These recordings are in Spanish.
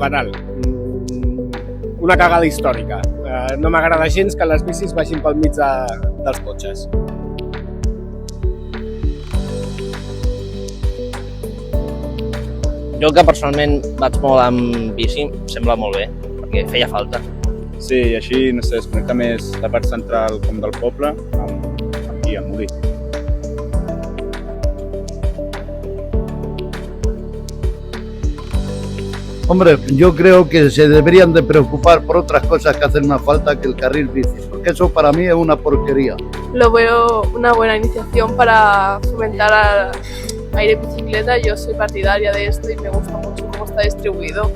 banal. Una cagada històrica. No m'agrada gens que les bicis vagin pel mig dels cotxes. Jo que personalment vaig molt amb bici, em sembla molt bé, perquè feia falta. Sí, i així, no sé, es connecta més la part central com del poble amb aquí, al Molí. Hombre, yo creo que se deberían de preocupar por otras cosas que hacen más falta que el carril bici, porque eso para mí es una porquería. Lo veo una buena iniciación para fomentar a ir en bicicleta. Yo soy partidaria de esto y me gusta mucho cómo está distribuido.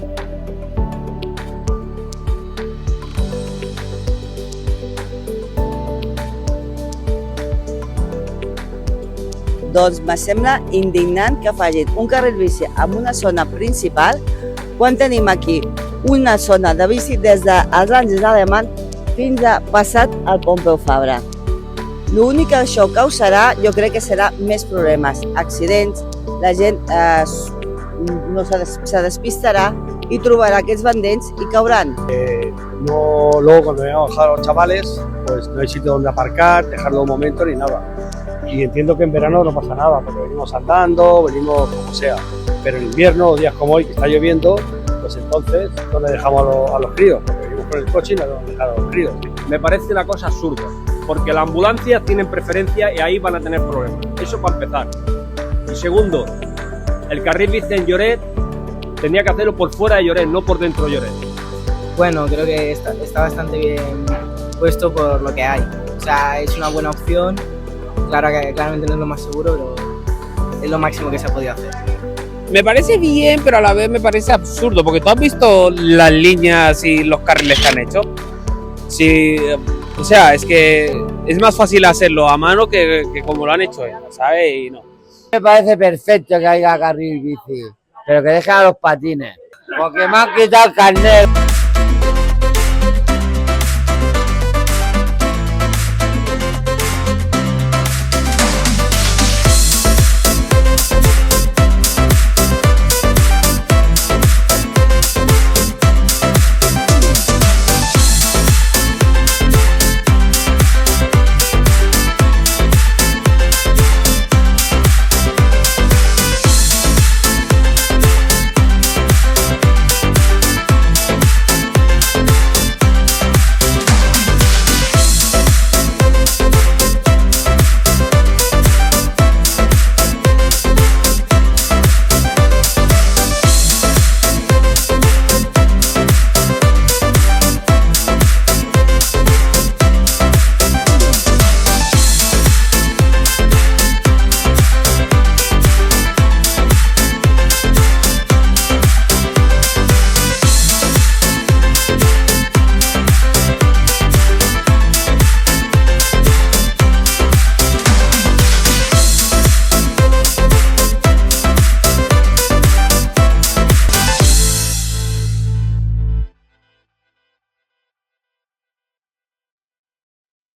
Doncs me sembla indignant que facin un carril bici en una zona principal quan tenim aquí una zona de bici des dels Àngels Alemany fins a passat al Pompeu Fabra. L'únic que això causarà, jo crec que serà més problemes, accidents, la gent no se despistarà y trobará aquests bandents y cauran. Luego cuando vayamos a bajar a los chavales, pues no hay sitio donde aparcar, dejarlo un momento ni nada. Y entiendo que en verano no pasa nada, porque venimos andando, venimos como sea. Pero en invierno, días como hoy, que está lloviendo, pues entonces, ¿dónde dejamos a los críos? Porque venimos con el coche y no debemos dejar a los críos. Me parece una cosa absurda, porque las ambulancias tienen preferencia y ahí van a tener problemas. Eso para empezar. Y segundo, el carril bici en Lloret tendría que hacerlo por fuera de Lloret, no por dentro de Lloret. Bueno, creo que está bastante bien puesto por lo que hay. O sea, es una buena opción. Claro que claramente no es lo más seguro, pero es lo máximo que se ha podido hacer. Me parece bien, pero a la vez me parece absurdo, porque tú has visto las líneas y los carriles que han hecho. Sí, o sea, es que es más fácil hacerlo a mano que como lo han hecho ellos, ¿sabes? Y no. Me parece perfecto que haya carril bici, pero que dejen a los patines, porque me han quitado el carnet.